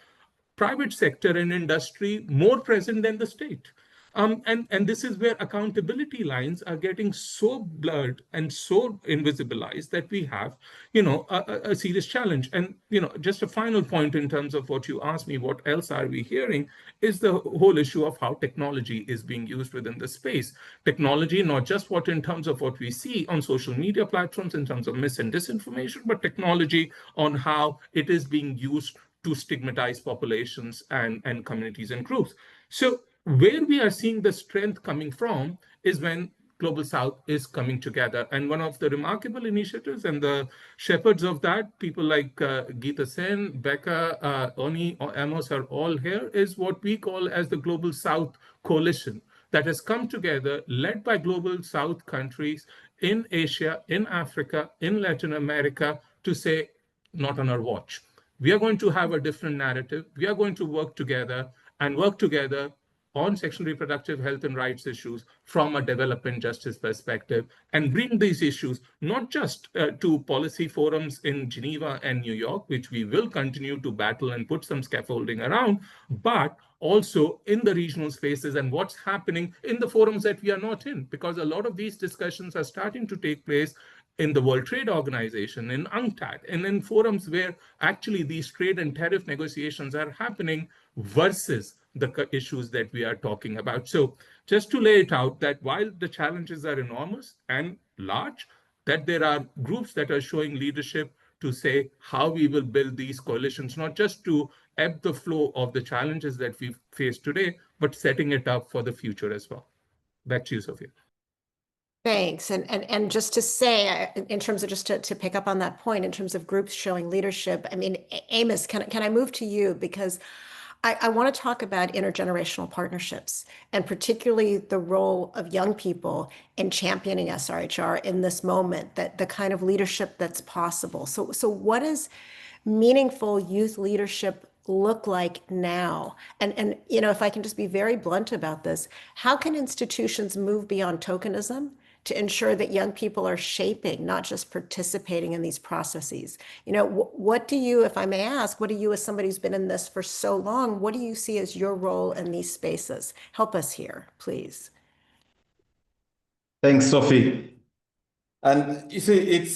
private sector and industry more present than the state. And this is where accountability lines are getting so blurred and so invisibilized that we have, a serious challenge. And, just a final point in terms of what you asked me, what else are we hearing, is the whole issue of how technology is being used within the space. Technology, not just what in terms of what we see on social media platforms in terms of mis and disinformation, but technology on how it is being used to stigmatize populations and communities and groups. So where we are seeing the strength coming from is when Global South is coming together. And one of the remarkable initiatives and the shepherds of that, people like Geeta Sen, Becca, Oni, Amos are all here, is what we call as the Global South Coalition. that has come together, led by global South countries in Asia, in Africa, in Latin America, to say, not on our watch. We are going to have a different narrative. We are going to work together on sexual reproductive health and rights issues from a development justice perspective, and bring these issues not just to policy forums in Geneva and New York, which we will continue to battle and put some scaffolding around, but also in the regional spaces and what's happening in the forums that we are not in, because a lot of these discussions are starting to take place in the World Trade Organization, in UNCTAD, and in forums where actually these trade and tariff negotiations are happening versus the issues that we are talking about. So just to lay it out, that while the challenges are enormous and large, that there are groups that are showing leadership to say how we will build these coalitions, not just to ebb the flow of the challenges that we face today, but setting it up for the future as well. Back to you, Sophia. Thanks. And just to say, in terms of just to pick up on that point, in terms of groups showing leadership, I mean, Amos, can I move to you? Because I want to talk about intergenerational partnerships, and particularly the role of young people in championing SRHR in this moment, that the kind of leadership that's possible. So what does meaningful youth leadership look like now? And you know, if I can just be very blunt about this, how can institutions move beyond tokenism to ensure that young people are shaping, not just participating in these processes? You know, what do you, if I may ask, what do you, as somebody who's been in this for so long, what do you see as your role in these spaces? Help us here, please. Thanks, Sophie. And you see,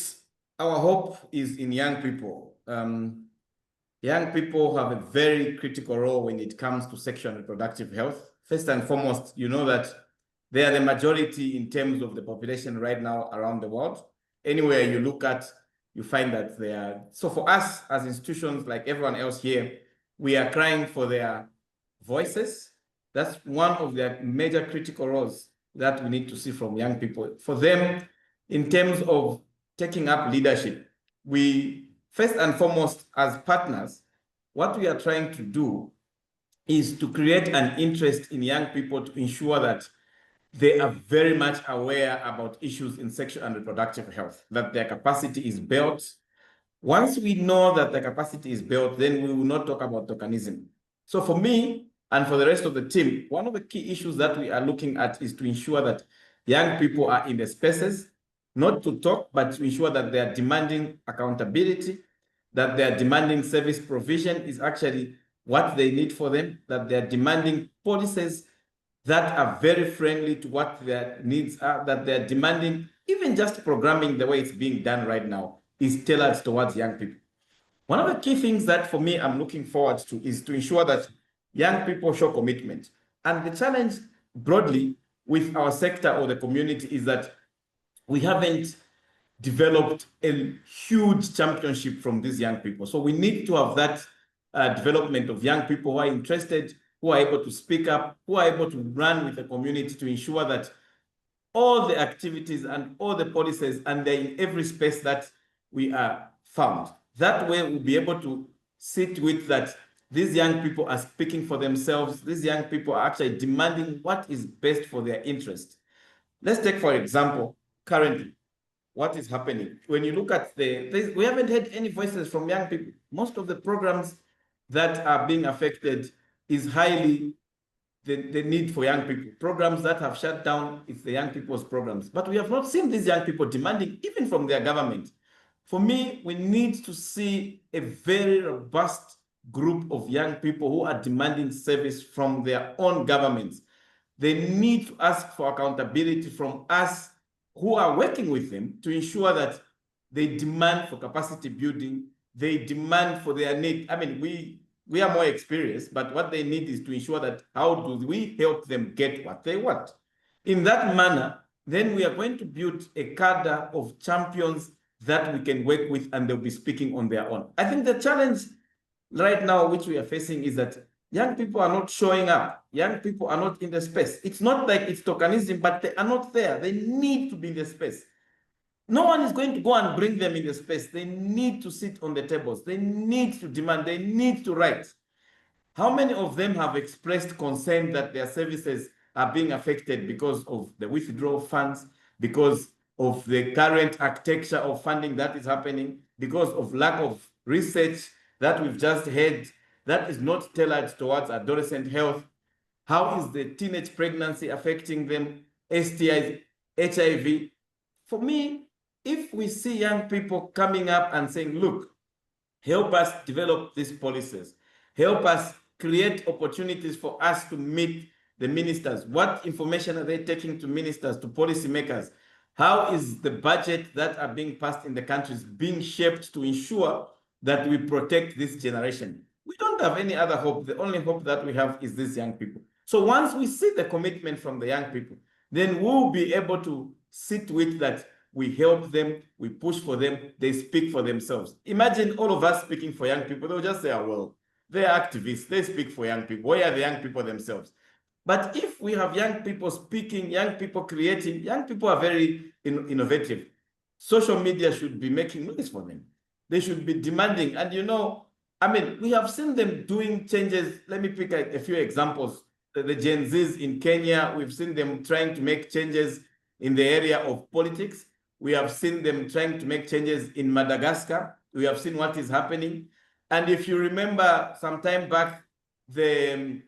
our hope is in young people. Young people have a very critical role when it comes to sexual and reproductive health. First and foremost, you know that they are the majority in terms of the population right now around the world. Anywhere you look at, you find that they are. So for us as institutions, like everyone else here, we are crying for their voices. That's one of their major critical roles that we need to see from young people. For them, in terms of taking up leadership, we, first and foremost, as partners, what we are trying to do is to create an interest in young people to ensure that they are very much aware about issues in sexual and reproductive health, that their capacity is built. Once we know that the capacity is built, then we will not talk about tokenism. So for me and for the rest of the team, one of the key issues that we are looking at is to ensure that young people are in the spaces, not to talk, but to ensure that they are demanding accountability, that they are demanding service provision is actually what they need for them, that they are demanding policies that are very friendly to what their needs are, that they're demanding, even just programming the way it's being done right now is tailored towards young people. One of the key things that for me I'm looking forward to is to ensure that young people show commitment. And the challenge broadly with our sector or the community is that we haven't developed a huge championship from these young people. So we need to have that development of young people who are interested, who are able to speak up, who are able to run with the community to ensure that all the activities and all the policies, and they're in every space that we are found. That way we'll be able to sit with that these young people are speaking for themselves. These young people are actually demanding what is best for their interest. Let's take, for example, currently, what is happening. When you look at we haven't had any voices from young people. Most of the programs that are being affected is highly the need for young people. Programs that have shut down, it's the young people's programs. But we have not seen these young people demanding, even from their government. For me, we need to see a very robust group of young people who are demanding service from their own governments. They need to ask for accountability from us who are working with them to ensure that they demand for capacity building, they demand for their need. I mean, we are more experienced, but what they need is to ensure that how do we help them get what they want. In that manner, then we are going to build a cadre of champions that we can work with, and they'll be speaking on their own. I think the challenge right now, which we are facing, is that young people are not showing up. Young people are not in the space. It's not like it's tokenism, but they are not there. They need to be in the space. No one is going to go and bring them in the space. They need to sit on the tables. They need to demand. They need to write. How many of them have expressed concern that their services are being affected because of the withdrawal of funds, because of the current architecture of funding that is happening, because of lack of research that we've just had that is not tailored towards adolescent health. How is the teenage pregnancy affecting them? STIs, HIV. For me, if we see young people coming up and saying, look, help us develop these policies, help us create opportunities for us to meet the ministers. What information are they taking to ministers, to policymakers? How is the budget that are being passed in the countries being shaped to ensure that we protect this generation? We don't have any other hope. The only hope that we have is these young people. So once we see the commitment from the young people, then we'll be able to sit with that. We help them, we push for them, they speak for themselves. Imagine all of us speaking for young people. They'll just say, oh, well, they're activists, they speak for young people. Where are the young people themselves? But if we have young people speaking, young people creating, young people are very innovative. Social media should be making noise for them. They should be demanding. And you know, I mean, we have seen them doing changes. Let me pick a few examples. The Gen Zs in Kenya, we've seen them trying to make changes in the area of politics. We have seen them trying to make changes in Madagascar. We have seen what is happening. And if you remember some time back, the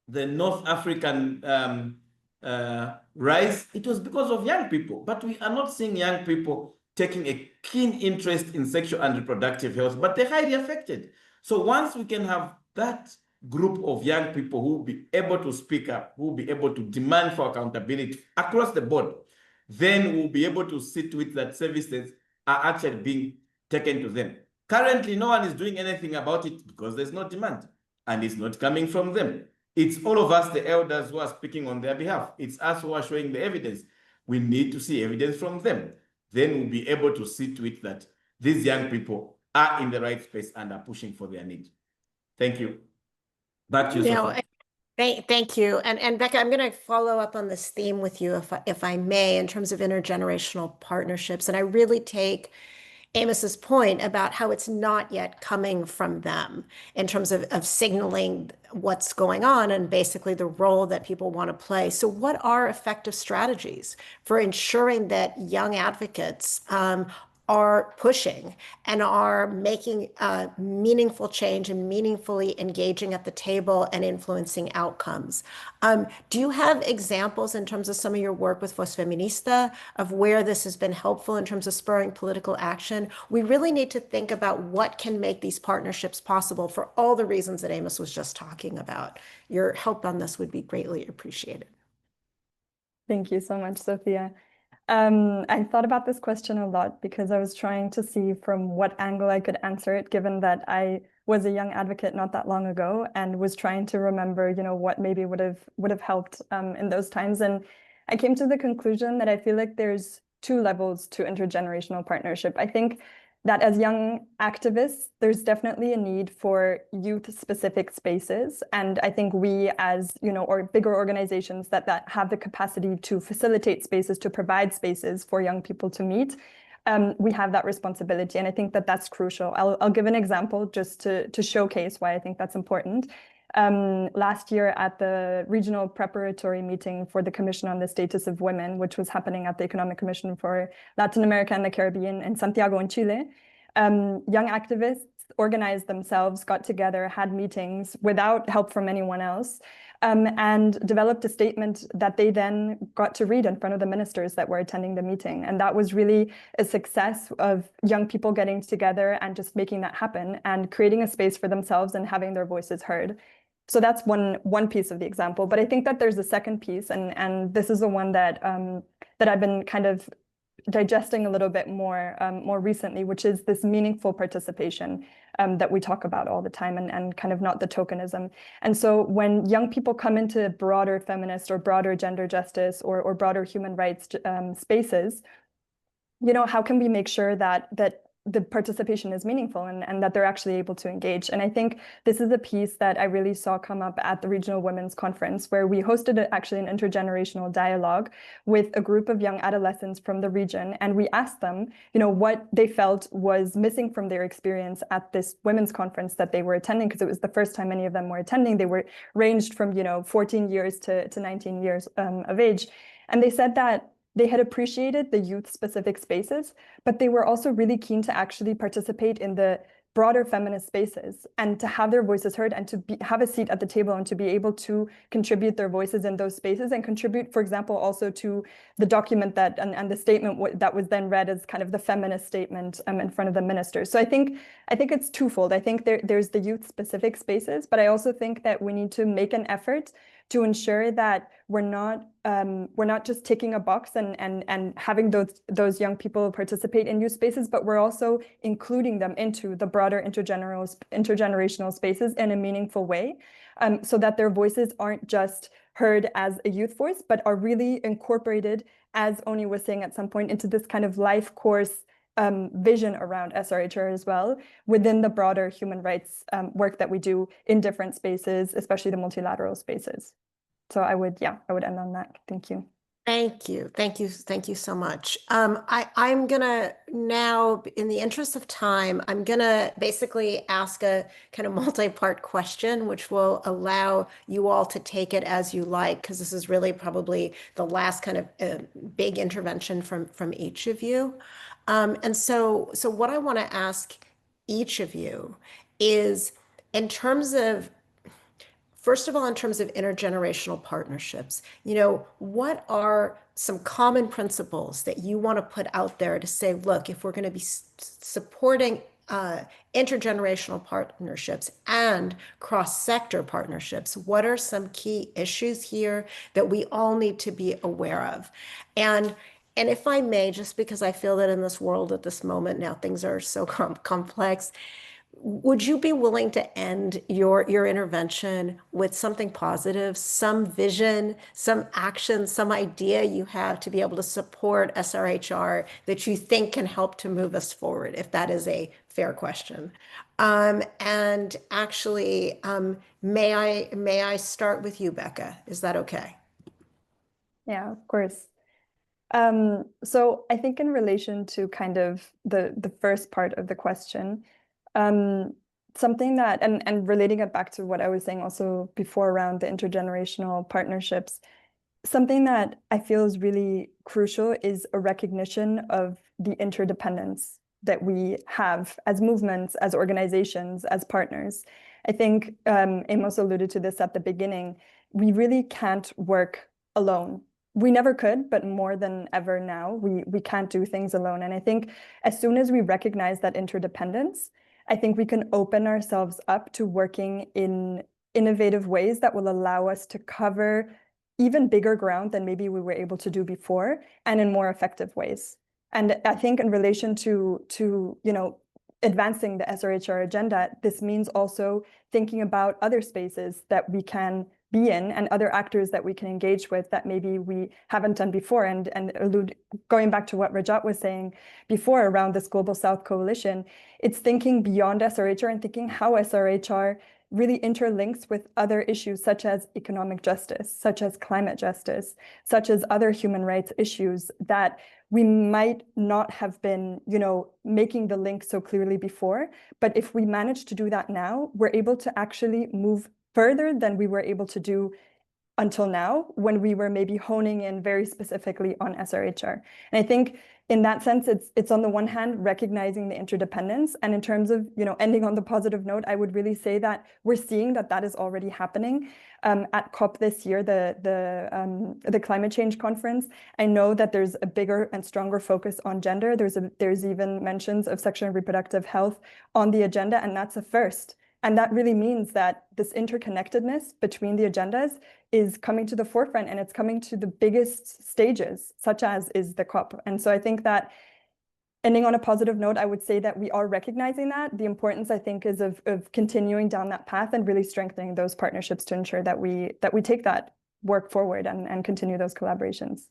North African rise, it was because of young people. But we are not seeing young people taking a keen interest in sexual and reproductive health, but they're highly affected. So once we can have that group of young people who will be able to speak up, who will be able to demand for accountability across the board, then we'll be able to sit with that services are actually being taken to them. Currently, no one is doing anything about it because there's no demand and it's not coming from them. It's all of us, the elders, who are speaking on their behalf. It's us who are showing the evidence. We need to see evidence from them. Then we'll be able to sit with that these young people are in the right space and are pushing for their need. Thank you. Back to you, Sophia. Thank you. And Becca, I'm going to follow up on this theme with you, if I may, in terms of intergenerational partnerships. And I really take Amos's point about how it's not yet coming from them in terms of signaling what's going on and basically the role that people want to play. So what are effective strategies for ensuring that young advocates are pushing and are making meaningful change and meaningfully engaging at the table and influencing outcomes? Do you have examples in terms of some of your work with FosFeminista of where this has been helpful in terms of spurring political action? We really need to think about what can make these partnerships possible for all the reasons that Amos was just talking about. Your help on this would be greatly appreciated. Thank you so much, Sophia. I thought about this question a lot because I was trying to see from what angle I could answer it, given that I was a young advocate not that long ago and was trying to remember, you know, what maybe would have helped in those times. And I came to the conclusion that I feel like there's two levels to intergenerational partnership. I think that as young activists, there's definitely a need for youth-specific spaces. And I think we as, you know, or bigger organizations that have the capacity to facilitate spaces, to provide spaces for young people to meet, we have that responsibility. And I think that that's crucial. I'll give an example just to showcase why I think that's important. Last year at the regional preparatory meeting for the Commission on the Status of Women, which was happening at the Economic Commission for Latin America and the Caribbean in Santiago in Chile, young activists organized themselves, got together, had meetings without help from anyone else, and developed a statement that they then got to read in front of the ministers that were attending the meeting. And that was really a success of young people getting together and just making that happen and creating a space for themselves and having their voices heard. So that's one piece of the example, but I think that there's a second piece, and this is the one that that I've been kind of digesting a little bit more recently, which is this meaningful participation that we talk about all the time, and kind of not the tokenism. And so when young people come into broader feminist or broader gender justice or broader human rights spaces, you know, how can we make sure that the participation is meaningful and that they're actually able to engage. And I think this is a piece that I really saw come up at the Regional Women's Conference, where we hosted actually an intergenerational dialogue with a group of young adolescents from the region. And we asked them, what they felt was missing from their experience at this women's conference that they were attending, because it was the first time many of them were attending. They were ranged from, 14 years to 19 years of age. And they said that they had appreciated the youth-specific spaces, but they were also really keen to actually participate in the broader feminist spaces and to have their voices heard and to have a seat at the table and to be able to contribute their voices in those spaces and contribute, for example, also to the document that and the statement that was then read as kind of the feminist statement in front of the ministers. So I think it's twofold. I think there's the youth-specific spaces, but I also think that we need to make an effort to ensure that we're not just ticking a box and having those young people participate in youth spaces, but we're also including them into the broader intergenerational spaces in a meaningful way, so that their voices aren't just heard as a youth voice, but are really incorporated, as Oni was saying at some point, into this kind of life course vision around SRHR as well, within the broader human rights work that we do in different spaces, especially the multilateral spaces. So I would end on that. Thank you. Thank you. Thank you. Thank you so much. I'm going to now, in the interest of time, I'm going to basically ask a kind of multi-part question, which will allow you all to take it as you like, because this is really probably the last kind of big intervention from each of you. And so what I want to ask each of you is, first of all, in terms of intergenerational partnerships, what are some common principles that you want to put out there to say, look, if we're going to be supporting intergenerational partnerships and cross-sector partnerships, what are some key issues here that we all need to be aware of? And if I may, just because I feel that in this world at this moment now, things are so complex, would you be willing to end your intervention with something positive, some vision, some action, some idea you have to be able to support SRHR that you think can help to move us forward, if that is a fair question? And actually, may I start with you, Becca? Is that okay? Yeah, of course. So I think in relation to kind of the first part of the question, something that, and relating it back to what I was saying also before around the intergenerational partnerships, something that I feel is really crucial is a recognition of the interdependence that we have as movements, as organizations, as partners. I think Amos alluded to this at the beginning. We really can't work alone. We never could, but more than ever now, we can't do things alone. And I think as soon as we recognize that interdependence, I think we can open ourselves up to working in innovative ways that will allow us to cover even bigger ground than maybe we were able to do before, and in more effective ways. And I think in relation to advancing the SRHR agenda, this means also thinking about other spaces that we can be in and other actors that we can engage with that maybe we haven't done before. And going back to what Rajat was saying before around this Global South Coalition, it's thinking beyond SRHR and thinking how SRHR really interlinks with other issues such as economic justice, such as climate justice, such as other human rights issues that we might not have been, making the link so clearly before. But if we manage to do that now, we're able to actually move further than we were able to do until now, when we were maybe honing in very specifically on SRHR. And I think in that sense, it's on the one hand, recognizing the interdependence. And in terms of, ending on the positive note, I would really say that we're seeing that is already happening. At COP this year, the climate change conference, I know that there's a bigger and stronger focus on gender. There's even mentions of sexual and reproductive health on the agenda, and that's a first. And that really means that this interconnectedness between the agendas is coming to the forefront, and it's coming to the biggest stages, such as is the COP. And so I think that, ending on a positive note, I would say that we are recognizing that. The importance, I think, is of continuing down that path and really strengthening those partnerships to ensure that we take that work forward and continue those collaborations.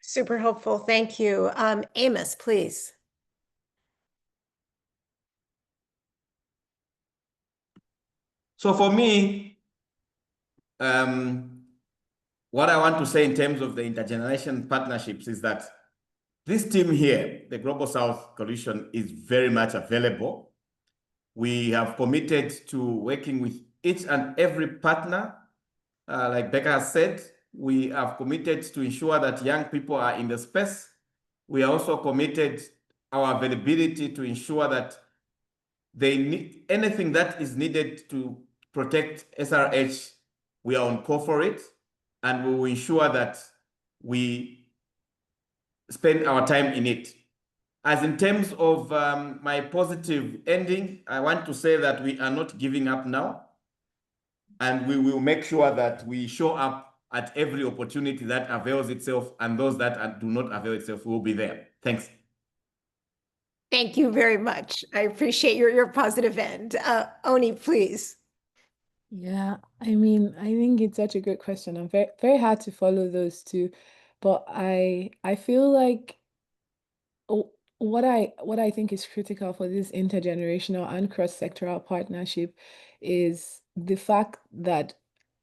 Super helpful. Thank you. Amos, please. So for me, what I want to say in terms of the intergenerational partnerships is that this team here, the Global South Coalition, is very much available. We have committed to working with each and every partner. Like Becca has said, we have committed to ensure that young people are in the space. We are also committed our availability to ensure that they need anything that is needed to protect SRH. We are on call for it, and we will ensure that we spend our time in it. As in terms of my positive ending, I want to say that we are not giving up now, and we will make sure that we show up at every opportunity that avails itself, and those that do not avail itself will be there. Thanks. Thank you very much. I appreciate your positive end. Oni, please. Yeah, I mean, I think it's such a good question. I'm very, very hard to follow those two, but I feel like what I think is critical for this intergenerational and cross-sectoral partnership is the fact that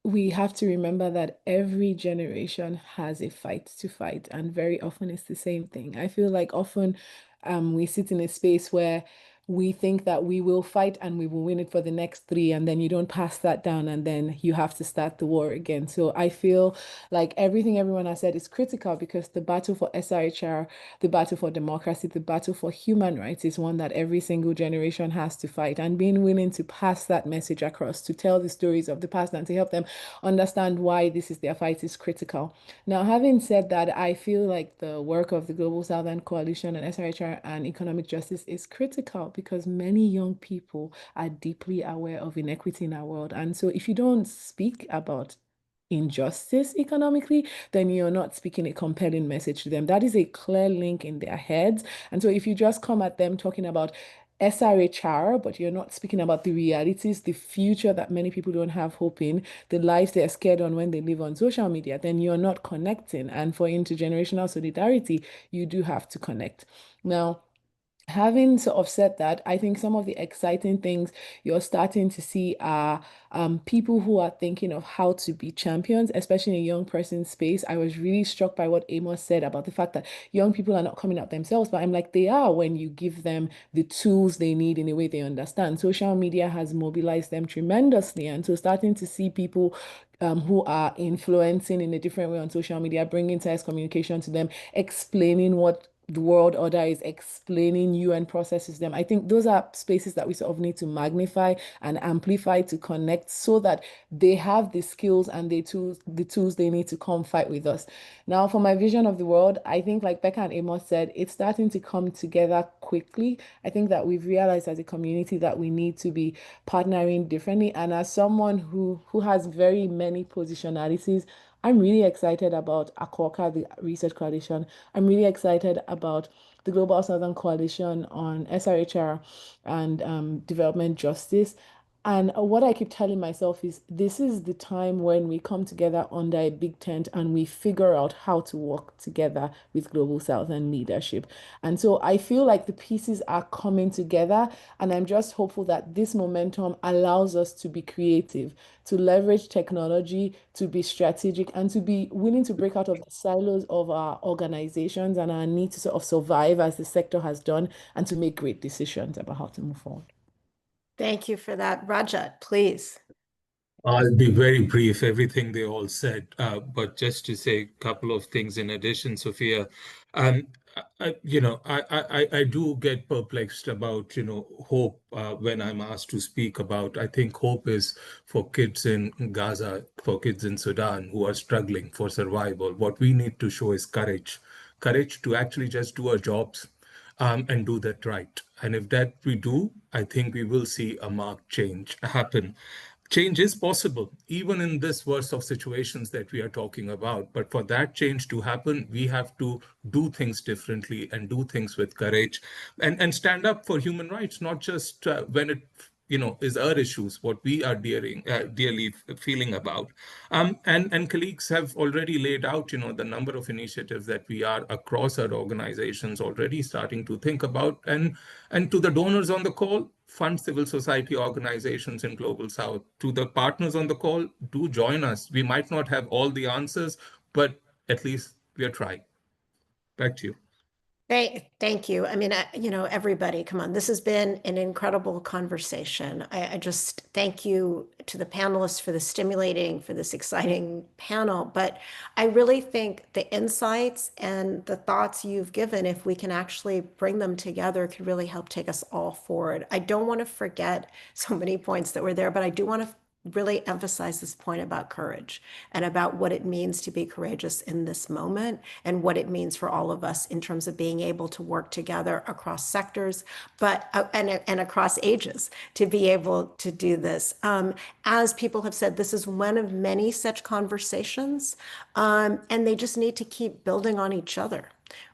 we have to remember that every generation has a fight to fight, and very often it's the same thing. I feel like often we sit in a space where we think that we will fight and we will win it for the next 3, and then you don't pass that down, and then you have to start the war again. So I feel like everything everyone has said is critical, because the battle for SRHR, the battle for democracy, the battle for human rights is one that every single generation has to fight, and being willing to pass that message across, to tell the stories of the past and to help them understand why this is their fight is critical. Now, having said that, I feel like the work of the Global Southern Coalition and SRHR and economic justice is critical, because many young people are deeply aware of inequity in our world. And so if you don't speak about injustice economically, then you're not speaking a compelling message to them. That is a clear link in their heads. And so if you just come at them talking about SRHR, but you're not speaking about the realities, the future that many people don't have hope in, the lives they're scared on when they live on social media, then you're not connecting. And for intergenerational solidarity, you do have to connect. Now, having sort of said that, I think some of the exciting things you're starting to see are people who are thinking of how to be champions, especially in a young person's space. I was really struck by what Amos said about the fact that young people are not coming up themselves, but I'm like, they are, when you give them the tools they need in a way they understand. Social media has mobilized them tremendously, and so starting to see people who are influencing in a different way on social media, bringing science communication to them, explaining what the world order is, explaining UN processes them. I think those are spaces that we sort of need to magnify and amplify to connect, so that they have the skills and the tools they need to come fight with us. Now, for my vision of the world, I think, like Becca and Amos said, it's starting to come together quickly. I think that we've realized as a community that we need to be partnering differently. And as someone who has very many positionalities, I'm really excited about ACORCA, the Research Coalition. I'm really excited about the Global Southern Coalition on SRHR and development justice. And what I keep telling myself is this is the time when we come together under a big tent and we figure out how to work together with Global Southern leadership. And so I feel like the pieces are coming together, and I'm just hopeful that this momentum allows us to be creative, to leverage technology, to be strategic, and to be willing to break out of the silos of our organizations and our need to sort of survive as the sector has done, and to make great decisions about how to move forward. Thank you for that. Rajat, please. I'll be very brief, everything they all said, but just to say a couple of things in addition, Sophia. I do get perplexed about, hope when I'm asked to speak about. I think hope is for kids in Gaza, for kids in Sudan who are struggling for survival. What we need to show is courage to actually just do our jobs and do that right. And if that we do, I think we will see a marked change happen. Change is possible, even in this worst of situations that we are talking about. But for that change to happen, we have to do things differently and do things with courage and stand up for human rights, not just when it is our issues, what we are dearly feeling about. And colleagues have already laid out, the number of initiatives that we are across our organizations already starting to think about. And to the donors on the call, fund civil society organizations in Global South. To the partners on the call, do join us. We might not have all the answers, but at least we are trying. Back to you. Thank you. I mean, everybody, come on. This has been an incredible conversation. I just thank you to the panelists for for this exciting panel. But I really think the insights and the thoughts you've given, if we can actually bring them together, could really help take us all forward. I don't want to forget so many points that were there, but I do want to really emphasize this point about courage and about what it means to be courageous in this moment and what it means for all of us in terms of being able to work together across sectors, but and across ages to be able to do this. As people have said, this is one of many such conversations, and they just need to keep building on each other,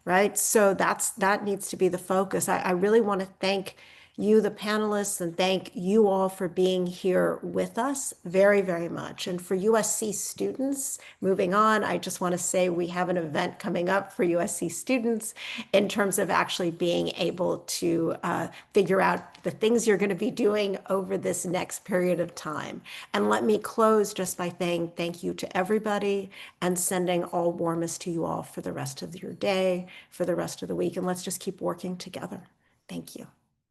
right? So that needs to be the focus. I really want to thank you, the panelists, and thank you all for being here with us very, very much. And for USC students, moving on, I just want to say we have an event coming up for USC students in terms of actually being able to figure out the things you're going to be doing over this next period of time. And let me close just by saying thank you to everybody and sending all warmest to you all for the rest of your day, for the rest of the week. And let's just keep working together. Thank you.